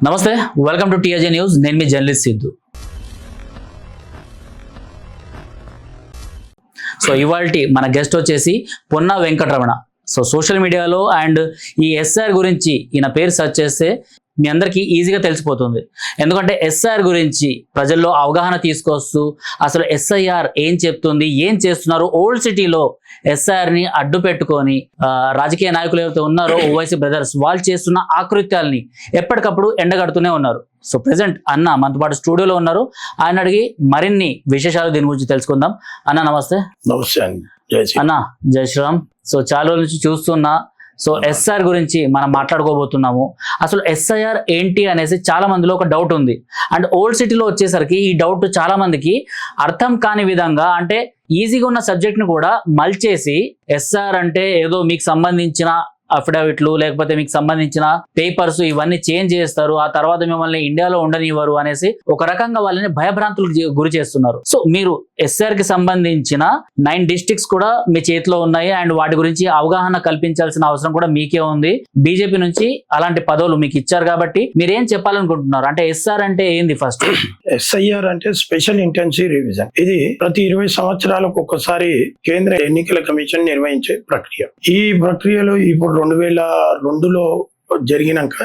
నమస్తే, welcome to టీఆర్జే news. నేను మీ journalist Siddhu. So ఇవాల్టి మన గెస్ట్ వచ్చేసి పొన్నా వెంకటరమణ. సో సోషల్ మీడియాలో అండ్ ఈ ఎస్ఆర్ గురించి ఈయన పేరు సెర్చ్ చేస్తే మీ అందరికీ ఈజీగా తెలిసిపోతుంది. ఎందుకంటే ఎస్ఆర్ గురించి ప్రజల్లో అవగాహన తీసుకొస్తూ అసలు ఎస్ఐఆర్ ఏం చెప్తుంది, ఏం చేస్తున్నారు, ఓల్డ్ సిటీలో ఎస్ఐఆర్ని అడ్డు పెట్టుకొని రాజకీయ నాయకులు ఎవరైతే ఉన్నారో ఓవైసీ బ్రదర్స్ వాళ్ళు చేస్తున్న ఆకృత్యాల్ని ఎప్పటికప్పుడు ఎండగడుతూనే ఉన్నారు. సో ప్రెసెంట్ అన్న మనతో పాటు స్టూడియోలో ఉన్నారు. ఆయన అడిగి మరిన్ని విశేషాలు దీని గురించి తెలుసుకుందాం. అన్న నమస్తే. నమస్తే అన్న, జై శ్రీరామ్. సో చాలా రోజుల నుంచి చూస్తున్నా. సో ఎస్ఆర్ గురించి మనం మాట్లాడుకోబోతున్నాము. అసలు ఎస్ఐఆర్ ఏంటి అనేసి చాలా మందిలో ఒక డౌట్ ఉంది. అండ్ ఓల్డ్ సిటీలో వచ్చేసరికి ఈ డౌట్ చాలా మందికి అర్థం కాని విధంగా, అంటే ఈజీగా ఉన్న సబ్జెక్ట్ని కూడా మల్చేసి ఎస్ఆర్ అంటే ఏదో మీకు సంబంధించిన అఫిడవిట్లు లేకపోతే మీకు సంబంధించిన పేపర్స్ ఇవన్నీ చేంజ్ చేస్తారు, ఆ తర్వాత మిమ్మల్ని ఇండియాలో ఉండనివ్వరు అనేసి ఒక రకంగా వాళ్ళని భయభ్రాంతులకు గురి చేస్తున్నారు. సో మీరు ఎస్ఆర్ కి సంబంధించిన 9 డిస్ట్రిక్ట్స్ కూడా మీ చేతిలో ఉన్నాయి అండ్ వాటి గురించి అవగాహన కల్పించాల్సిన అవసరం కూడా మీకే ఉంది. బీజేపీ నుంచి అలాంటి పదవులు మీకు ఇచ్చారు కాబట్టి మీరేం చెప్పాలనుకుంటున్నారు? అంటే ఎస్ఆర్ అంటే ఏంది? ఫస్ట్ ఎస్ఐఆర్ అంటే స్పెషల్ ఇంటెన్సివ్ రివిజన్. ఇది ప్రతి 20 సంవత్సరాలకు ఒక్కసారి కేంద్ర ఎన్నికల కమిషన్ నిర్వహించే ప్రక్రియ. ఈ ప్రక్రియలో ఇప్పుడు 2002లో జరిగినాక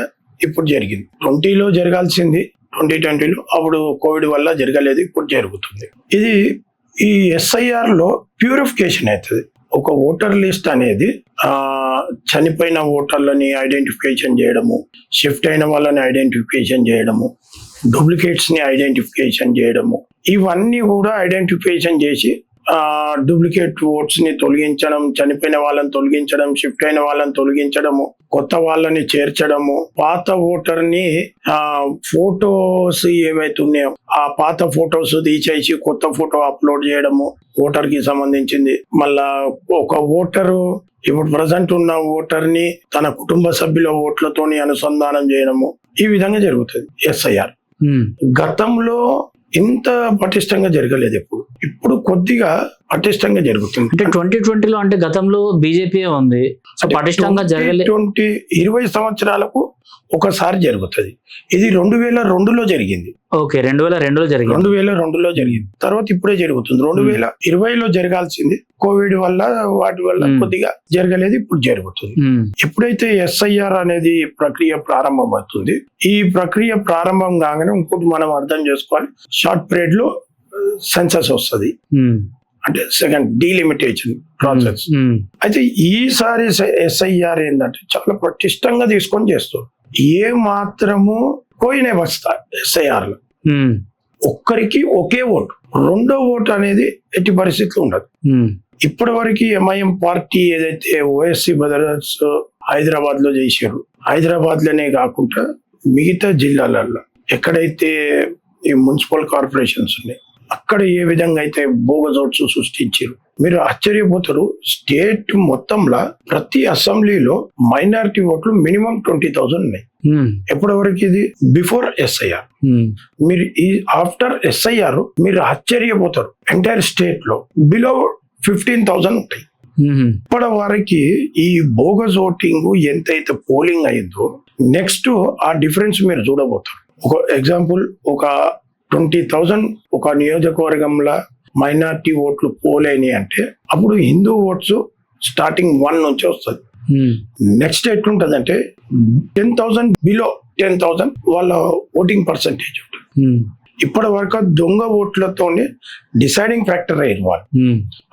ఇప్పుడు జరిగింది. 20లో జరగాల్సింది 2020లో, అప్పుడు కోవిడ్ వల్ల జరగలేదు, ఇప్పుడు జరుగుతుంది. ఇది ఈ ఎస్ఐఆర్ లో ప్యూరిఫికేషన్ అవుతుంది. ఒక ఓటర్ లిస్ట్ అనేది చనిపోయిన ఓటర్లని ఐడెంటిఫికేషన్ చేయడము, షిఫ్ట్ అయిన వాళ్ళని ఐడెంటిఫికేషన్ చేయడము, డూప్లికేట్స్ ని ఐడెంటిఫికేషన్ చేయడము, ఇవన్నీ కూడా ఐడెంటిఫికేషన్ చేసి డూప్లికేట్ ఓట్స్ ని తొలగించడం, చనిపోయిన వాళ్ళని తొలగించడం, షిఫ్ట్ అయిన వాళ్ళని తొలగించడము, కొత్త వాళ్ళని చేర్చడము, పాత ఓటర్ ని ఫోటోస్ ఏవైతే ఉన్నాయో ఆ పాత ఫోటోస్ తీసేసి కొత్త ఫోటో అప్లోడ్ చేయడము ఓటర్ కి సంబంధించింది. మళ్ళా ఒక ఓటరు ఇప్పుడు ప్రజెంట్ ఉన్న ఓటర్ ని తన కుటుంబ సభ్యుల ఓట్లతోని అనుసంధానం చేయడము, ఈ విధంగా జరుగుతుంది ఎస్ఐఆర్. గతంలో ఇంత పటిష్టంగా జరగలేదు. ఇప్పుడు కొద్దిగా పటిష్టంగా జరుగుతుంది. అంటే 2020లో అంటే గతంలో బీజేపీ ఉంది, పటిష్టంగా జరగలేదు. 20 సంవత్సరాలకు ఒకసారి జరుగుతుంది. ఇది 2002లో జరిగింది. ఓకే, 2002లో జరిగింది. 2002లో జరిగింది. తర్వాత ఇప్పుడే జరుగుతుంది. 2020లో జరగాల్సింది కోవిడ్ వల్ల వాటి వల్ల కొద్దిగా జరగలేదు, ఇప్పుడు జరుగుతుంది. ఎప్పుడైతే ఎస్ఐఆర్ అనేది ప్రక్రియ ప్రారంభం అవుతుంది, ఈ ప్రక్రియ ప్రారంభం కాగానే ఇంకోటి మనం అర్థం చేసుకోవాలి, షార్ట్ పీరియడ్ లో సెన్సస్ వస్తుంది, అంటే సెకండ్ డీలిమిటేషన్ ప్రాసెస్. అయితే ఈసారి ఎస్ఐఆర్ ఏంటంటే చాలా పటిష్టంగా తీసుకొని చేస్తారు. ఏ మాత్రము పోయిన వస్తా ఎస్ఐఆర్ లో ఒక్కరికి ఒకే ఓటు, రెండో ఓటు అనేది ఎట్టి పరిస్థితులు ఉండదు. ఇప్పటి వరకు ఎంఐఎం పార్టీ ఏదైతే ఓఎస్సీ బ్రదర్స్ హైదరాబాద్ లో చేశారు, హైదరాబాద్ లోనే కాకుండా మిగతా జిల్లాలలో ఎక్కడైతే ఈ మున్సిపల్ కార్పొరేషన్స్ ఉన్నాయి అక్కడ ఏ విధంగా అయితే బోగస్ ఓట్స్ సృష్టించారు, మీరు ఆశ్చర్యపోతారు. స్టేట్ మొత్తంలో ప్రతి అసెంబ్లీలో మైనారిటీ ఓట్లు మినిమం 20,000 ఉన్నాయి. ఎప్పటి వరకు ఇది బిఫోర్ ఎస్ఐఆర్. మీరు ఈ ఆఫ్టర్ ఎస్ఐఆర్ మీరు ఆశ్చర్యపోతారు, ఎంటైర్ స్టేట్ లో బిలో 15,000 ఉంటాయి. ఇప్పటి వరకు ఈ బోగస్ ఓటింగ్ ఎంతైతే పోలింగ్ అయిందో నెక్స్ట్ ఆ డిఫరెన్స్ మీరు చూడబోతారు. ఒక ఎగ్జాంపుల్, ఒక 20,000 ఒక నియోజకవర్గంలో మైనార్టీ ఓట్లు పోలేని అంటే అప్పుడు హిందూ ఓట్స్ స్టార్టింగ్ 1 నుంచి వస్తుంది. నెక్స్ట్ ఎట్లుంటది అంటే 10,000 బిలో 10,000 వాళ్ళ ఓటింగ్ పర్సంటేజ్ ఉంటుంది. ఇప్పటి వరకు దొంగ ఓట్లతోనే డిసైడింగ్ ఫ్యాక్టర్ అయ్యారు వాళ్ళు.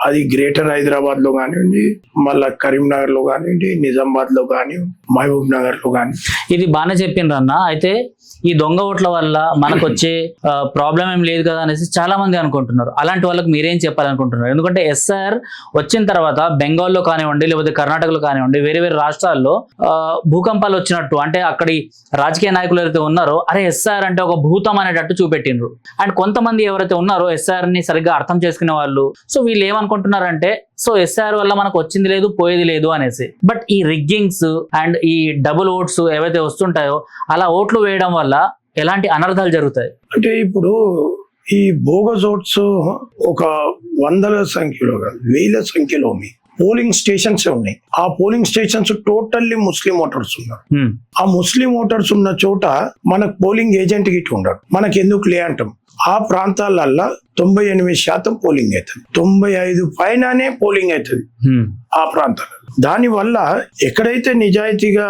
అది గ్రేటర్ హైదరాబాద్ లో కానివ్వండి, మళ్ళా కరీంనగర్ లో కానివ్వండి, నిజామాబాద్ లో కానివ్వండి, మహబూబ్ నగర్ లో కానీ. ఇది బాగానే చెప్పిండ్రు అన్న. అయితే ఈ దొంగ ఓట్ల వల్ల మనకు వచ్చే ప్రాబ్లం ఏం లేదు కదా అనేసి చాలా మంది అనుకుంటున్నారు. అలాంటి వాళ్ళకి మీరేం చెప్పాలనుకుంటున్నారు? ఎందుకంటే ఎస్ఆర్ వచ్చిన తర్వాత బెంగాల్లో కానివ్వండి, లేకపోతే కర్ణాటకలో కానివ్వండి, వేరే వేరే రాష్ట్రాల్లో భూకంపాలు వచ్చినట్టు, అంటే అక్కడి రాజకీయ నాయకులు ఎవరైతే ఉన్నారో అరే ఎస్ఆర్ అంటే ఒక భూతం అనేటట్టు చూపెట్టిండ్రు. అండ్ కొంతమంది ఎవరైతే ఉన్నారో ఎస్ఆర్ ని సరిగ్గా అర్థం చేసుకునే వాళ్ళు, సో వీళ్ళు ఏమనుకుంటున్నారంటే సో ఎస్ఆర్ వల్ల మనకు వచ్చింది లేదు పోయేది లేదు అనేసి. బట్ ఈ రిగ్గింగ్స్ అండ్ ఈ డబుల్ ఓట్స్ ఏవైతే వస్తుంటాయో అలా ఓట్లు వేయడం వల్ల ఎలాంటి అనర్థాలు జరుగుతాయి? అంటే ఇప్పుడు ఈ బోగస్ ఓట్స్ ఒక 100ల సంఖ్యలో కాదు, 1000ల సంఖ్యలో ఉన్నాయి. పోలింగ్ స్టేషన్స్ ఉన్నాయి. ఆ పోలింగ్ స్టేషన్స్ టోటల్లీ ముస్లిం ఓటర్స్ ఉన్నారు. ఆ ముస్లిం ఓటర్స్ ఉన్న చోట మనకు పోలింగ్ ఏజెంట్ గిట్ట ఉండడు. మనకి ఎందుకు లే అంటాం. ఆ ప్రాంతాలల్లో 98% పోలింగ్ అవుతుంది, 95 పైననే పోలింగ్ అవుతుంది ఆ ప్రాంతాలలో. దానివల్ల ఎక్కడైతే నిజాయితీగా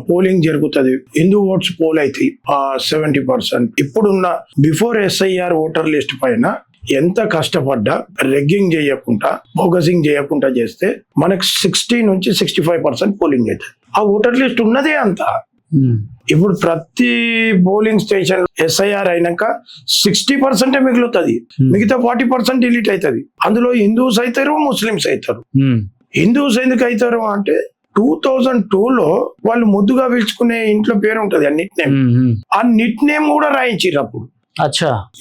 పోలింగ్ జరుగుతుంది, హిందూ ఓట్స్ పోల్ అవుతాయి 70%. ఇప్పుడున్న బిఫోర్ SIR ఓటర్ లిస్ట్ పైన ఎంత కష్టపడ్డా రెగ్గింగ్ చేయకుండా, బోగసింగ్ చేయకుండా చేస్తే మనకు 60 నుంచి 65% పోలింగ్ అవుతుంది. ఆ ఓటర్ లిస్ట్ ఉన్నదే అంత. ఇప్పుడు ప్రతి పోలింగ్ స్టేషన్ SIR అయినాక 60% మిగులుతుంది, మిగతా 40% డిలీట్ అవుతుంది. అందులో హిందూస్ అవుతారు, ముస్లిమ్స్ అవుతారు. హిందూస్ ఎందుకు అవుతారు అంటే 2002లో వాళ్ళు ముద్దుగా పిలుచుకునే ఇంట్లో పేరు ఉంటది ఆ నిట్ నేమ్. ఆ నిట్ నేమ్ కూడా రాయించారు అప్పుడు.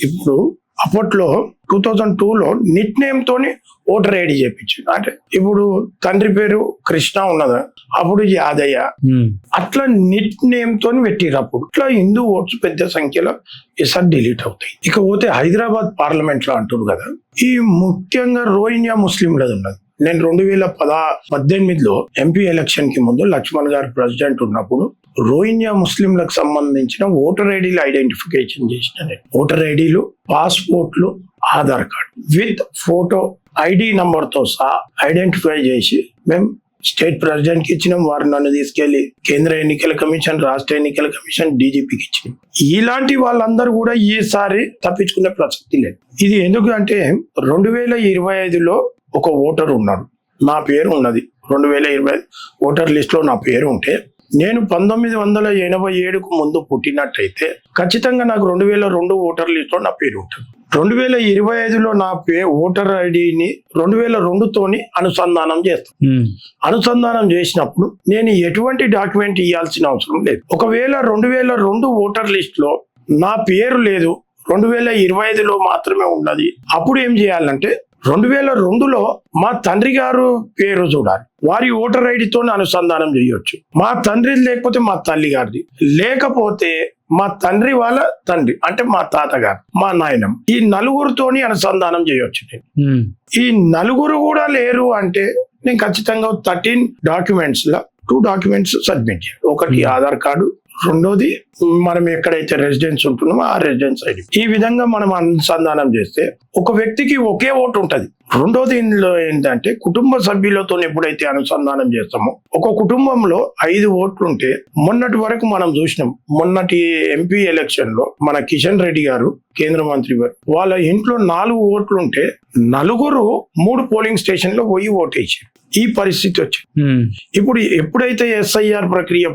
ఇప్పుడు అప్పట్లో 2002లో నిట్ నేమ్ తోని ఓటర్ ఐడి చేయించారు. అంటే ఇప్పుడు తండ్రి పేరు కృష్ణ ఉన్నదా, అప్పుడు యాదయ్య, అట్లా నిట్ నేమ్ తోని పెట్టిరు. అప్పుడు ఇట్లా హిందూ ఓట్స్ పెద్ద సంఖ్యలో ఈసారి డిలీట్ అవుతాయి. ఇకపోతే హైదరాబాద్ పార్లమెంట్ లో అంటారు కదా, ఈ ముఖ్యంగా రోహింగ్యా ముస్లింలది ఉన్నది. నేను 2018లో ఎంపీ ఎలక్షన్ కి ముందు లక్ష్మణ్ గారు ప్రెసిడెంట్ ఉన్నప్పుడు రోహింగ్యా ముస్లింలకు సంబంధించిన ఓటర్ ఐడీలు ఐడెంటిఫికేషన్ చేసిన. ఓటర్ ఐడీలు, పాస్పోర్ట్లు, Aadhaar card with photo ID number తో సహా ఐడెంటిఫై చేసి మేము స్టేట్ ప్రెసిడెంట్ కి ఇచ్చినాం. వారు నన్ను తీసుకెళ్లి కేంద్ర ఎన్నికల కమిషన్, రాష్ట్ర ఎన్నికల కమిషన్, DGPకి ఇచ్చినాం. ఇలాంటి వాళ్ళందరూ కూడా ఈసారి తప్పించుకునే ప్రసక్తి లేదు. ఇది ఎందుకు అంటే 2025లో ఒక ఓటర్ ఉన్నాడు, నా పేరు ఉన్నది. 2025 ఓటర్ లిస్ట్ లో నా పేరు ఉంటే, నేను 1987కు ముందు పుట్టినట్టయితే ఖచ్చితంగా నాకు 2002 ఓటర్ లిస్ట్ లో నా పేరు ఉంటుంది. 2025లో నా ఓటర్ ఐడిని 2002తోని అనుసంధానం చేస్తాను. అనుసంధానం చేసినప్పుడు నేను ఎటువంటి డాక్యుమెంట్ ఇవ్వాల్సిన అవసరం లేదు. ఒకవేళ 2002 ఓటర్ లిస్ట్ లో నా పేరు లేదు, 2025లో మాత్రమే ఉన్నది, అప్పుడు ఏం చేయాలంటే 2002లో మా తండ్రి గారు పేరు చూడాలి, వారి ఓటర్ ఐడితో అనుసంధానం చేయొచ్చు. మా తండ్రి లేకపోతే మా తల్లి గారిది, లేకపోతే మా తండ్రి వాళ్ళ తండ్రి అంటే మా తాతగారు, మా నాయనం, ఈ నలుగురితోని అనుసంధానం చేయొచ్చు. ఈ నలుగురు కూడా లేరు అంటే నేను ఖచ్చితంగా 13 డాక్యుమెంట్స్ లా 2 డాక్యుమెంట్స్ సబ్మిట్ చేయాలి. ఒకటి ఆధార్ కార్డు, రెండోది మనం ఎక్కడైతే రెసిడెన్స్ ఉంటున్నామో ఆ రెసిడెన్స్ ఐడి. ఈ విధంగా మనం అనుసంధానం చేస్తే ఒక వ్యక్తికి ఒకే ఓటు ఉంటది. రెండోది ఇందులో ఏంటంటే కుటుంబ సభ్యులతో ఎప్పుడైతే అనుసంధానం చేస్తామో, ఒక కుటుంబంలో 5 ఓట్లు ఉంటే, మొన్నటి వరకు మనం చూసినాం, మొన్నటి ఎంపీ ఎలక్షన్ లో మన కిషన్ రెడ్డి గారు కేంద్ర మంత్రి గారు వాళ్ళ ఇంట్లో 4 ఓట్లు ఉంటే నలుగురు 3 పోలింగ్ స్టేషన్ లో పోయి ఓటేసారు. ఈ పరిస్థితి వచ్చింది. ఇప్పుడు ఎప్పుడైతే SIR ప్రక్రియ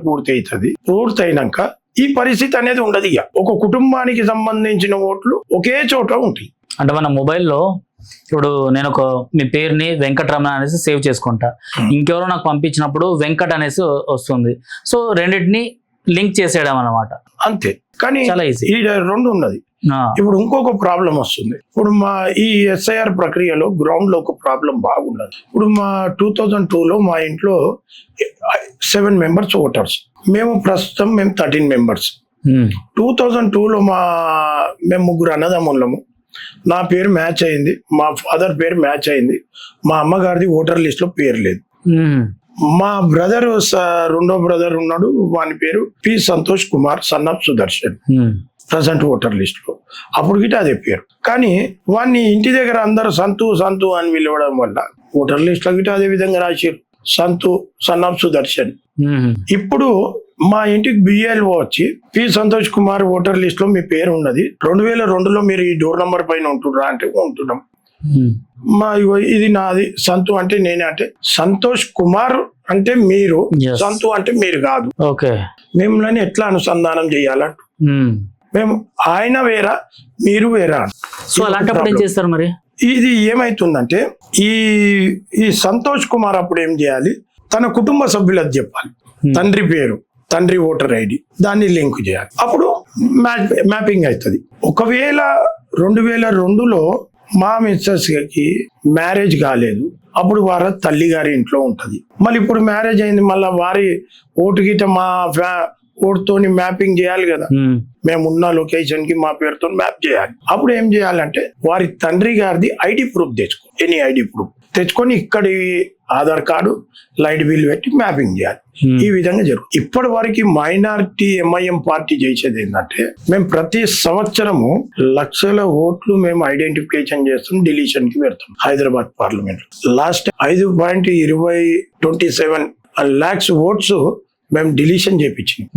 పూర్తయినాక ఈ పరిస్థితి అనేది ఉండదు. ఇక ఒక కుటుంబానికి సంబంధించిన ఓట్లు ఒకే చోట ఉంటాయి. అంటే మన మొబైల్లో ఇప్పుడు నేను మీ పేరుని వెంకటరమణ అనేసి సేవ్ చేసుకుంటా, ఇంకెవరో నాకు పంపించినప్పుడు వెంకట్ అనేసి వస్తుంది. సో రెండింటిని లింక్ చేసేయడం అన్నమాట, అంతే. కానీ చాలా ఈజీ. ఈ 2 ఉన్నది. ఇప్పుడు ఇంకొక ప్రాబ్లం వస్తుంది. ఇప్పుడు మా ఈ SIR ప్రక్రియలో గ్రౌండ్ లో ఒక ప్రాబ్లం బాగున్నది. ఇప్పుడు మా 2002లో మా ఇంట్లో 7 మెంబర్స్ ఓటర్స్, మేము 13 మెంబర్స్. 2002లో మేము 3 అన్నదమ్ములము. నా పేరు మ్యాచ్ అయింది, మా ఫాదర్ పేరు మ్యాచ్ అయింది, మా అమ్మగారిది ఓటర్ లిస్ట్ లో పేరు లేదు. మా బ్రదర్, రెండో బ్రదర్ ఉన్నాడు, వాని పేరు P. Santosh Kumar, son of Sudarshan, present voter list లో. అప్పుడు గిట్ట అదే పేరు. కానీ వాడిని ఇంటి దగ్గర అందరూ సంతు సంతు అని పిలవడం వల్ల ఓటర్ లిస్ట్ లో గిట్ట అదే విధంగా రాశారు, సంతు సన్ ఆఫ్ సుదర్శన్. ఇప్పుడు మా ఇంటికి BLO వచ్చి P. Santosh Kumar voter list లో మీ పేరు ఉన్నది, 2002లో మీరు ఈ డోర్ నంబర్ పైన ఉంటున్నారా అంటే ఉంటున్నాం. ఇది నాది, సంతు అంటే నేనే, అంటే సంతోష్ కుమార్ అంటే మీరు, సంతు అంటే మీరు కాదు, మిమ్మల్ని ఎట్లా అనుసంధానం చేయాలంట. మేము ఆయన వేరా మీరు వేరా. సో అలాంటప్పుడు ఏం చేస్తారు మరి? ఇది ఏమైతుందంటే ఈ సంతోష్ కుమార్ అప్పుడు ఏం చేయాలి, తన కుటుంబ సభ్యులకు చెప్పాలి, తండ్రి పేరు, తండ్రి ఓటర్ ఐడి, దాన్ని లింక్ చేయాలి. అప్పుడు మ్యాపింగ్ అవుతుంది. ఒకవేళ 2002లో మా మిస్సెస్ కి మ్యారేజ్ కాలేదు, అప్పుడు వారి తల్లి గారి ఇంట్లో ఉంటది. మళ్ళీ ఇప్పుడు మ్యారేజ్ అయింది, మళ్ళీ వారి ఓటు గిట మా ఓటుతోని మ్యాపింగ్ చేయాలి కదా. మేమున్న లొకేషన్ కి మా పేరుతో మ్యాప్ చేయాలి. అప్పుడు ఏం చేయాలంటే వారి తండ్రి గారిది ID ప్రూఫ్ తెచ్చుకో, ఎనీ ID ప్రూఫ్ తెచ్చుకొని ఇక్కడి ఆధార్ కార్డు లైట్ బిల్ పెట్టి మ్యాపింగ్ చేయాలి. ఈ విధంగా జరుగుతుంది. ఇప్పటి వరకు మైనారిటీ ఎంఐఎం పార్టీ చేసేది ఏంటంటే, మేము ప్రతి సంవత్సరము లక్షల ఓట్లు మేము ఐడెంటిఫికేషన్ చేస్తాం, డిలీషన్ కి పెడతాం. Hyderabad parliament last 5.27 lakhs votes మేము డిలీషన్ చేయించినాం.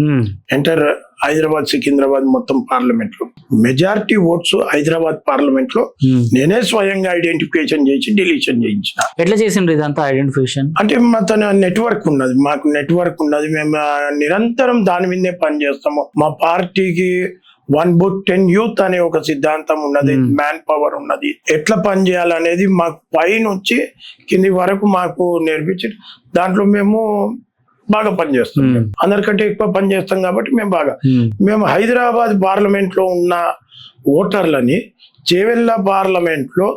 ఎంటర్ హైదరాబాద్ సికింద్రాబాద్ మొత్తం పార్లమెంట్ లో మెజారిటీ ఓట్స్ హైదరాబాద్ పార్లమెంట్ లో నేనే స్వయంగా ఐడెంటిఫికేషన్ చేసి డిలీషన్ చేయించిన. ఎట్లా చేసిండ్రు ఇదంతా ఐడెంటిఫికేషన్? అంటే మా తన నెట్వర్క్ ఉన్నది, మాకు నెట్వర్క్ ఉన్నది. మేము నిరంతరం దాని మీదే పనిచేస్తాము. మా పార్టీకి 1 booth 10 youth అనే ఒక సిద్ధాంతం ఉన్నది, మ్యాన్ పవర్ ఉన్నది. ఎట్లా పనిచేయాలనేది మాకు పైనుంచి కింది వరకు మాకు నేర్పించి దాంట్లో మేము బాగా పనిచేస్తాం. అందరికంటే ఎక్కువ పనిచేస్తాం కాబట్టి మేము హైదరాబాద్ పార్లమెంట్ లో ఉన్న ఓటర్లని చేవెళ్ళ పార్లమెంట్ లో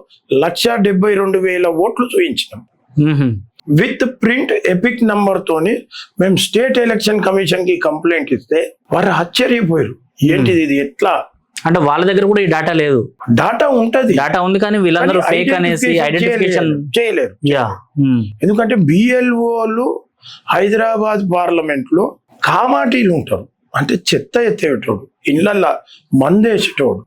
1,72,000 ఓట్లు చూయించినాం. విత్ ప్రింట్ ఎపిక్ నంబర్ తోని మేము స్టేట్ ఎలక్షన్ కమిషన్ కి కంప్లైంట్ ఇస్తే వారు ఆశ్చర్యపోయారు, ఏంటిది ఇది ఎట్లా అంటే వాళ్ళ దగ్గర కూడా ఈ డేటా లేదు. డాటా ఉంటది, డేటా ఉంది కానీ వీళ్ళందరూ ఫేక్ అనేసి ఐడెంటిఫికేషన్ చేయలేరు. ఎందుకంటే బిఎల్ఓలు హైదరాబాద్ పార్లమెంట్ లో కామాటీలు ఉంటారు, అంటే చెత్త ఎత్తేటోడు, ఇళ్లల్లా మందేసేటోడు.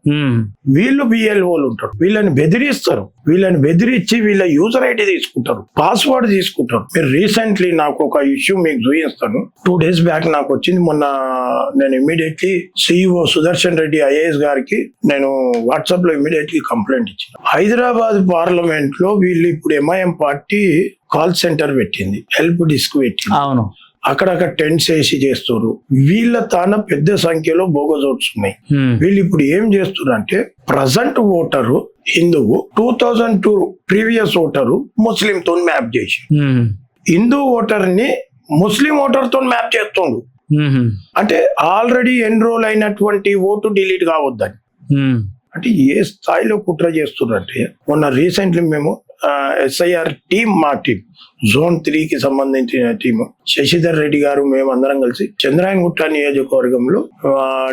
వీళ్ళు బిఎల్ఓలు ఉంటారు, వీళ్ళని బెదిరిస్తారు. వీళ్ళని బెదిరించి వీళ్ళ యూజర్ ఐడి తీసుకుంటారు, పాస్వర్డ్ తీసుకుంటారు. మీరు రీసెంట్లీ నాకు ఒక ఇష్యూ మీకు చూపిస్తాను. 2 days బ్యాక్ నాకు వచ్చింది. మొన్న నేను immediately CEO Sudarshan Reddy IAS గారికి నేను వాట్సాప్ లో ఇమీడియట్లీ కంప్లైంట్ ఇచ్చాను. హైదరాబాద్ పార్లమెంట్ లో వీళ్ళు ఇప్పుడు ఎంఐఎం పార్టీ కాల్ సెంటర్ పెట్టింది, హెల్ప్ డిస్క్ పెట్టింది. అవును, అక్కడక్కడ టెంట్స్ వేసి చేస్తారు. వీళ్ళ తాన పెద్ద సంఖ్యలో బోగస్ ఓట్స్ ఉన్నాయి. వీళ్ళు ఇప్పుడు ఏం చేస్తున్నారు అంటే, ప్రజెంట్ ఓటరు హిందువు, 2002 ప్రీవియస్ ఓటరు ముస్లిం తో మ్యాప్ చేసి హిందూ ఓటర్ ని ముస్లిం ఓటర్ తో మ్యాప్ చేస్తుండు. అంటే ఆల్రెడీ ఎన్రోల్ అయినటువంటి ఓటు డిలీట్ కావద్దని. అంటే ఏ స్థాయిలో కుట్ర చేస్తున్నారంటే, మొన్న రీసెంట్లీ మేము ఎస్ఐఆర్ టీం, మా టీం Zone 3 కి సంబంధించిన టీము, శశిధర్ రెడ్డి గారు, మేము అందరం కలిసి చంద్రాయనగుట్ట నియోజకవర్గంలో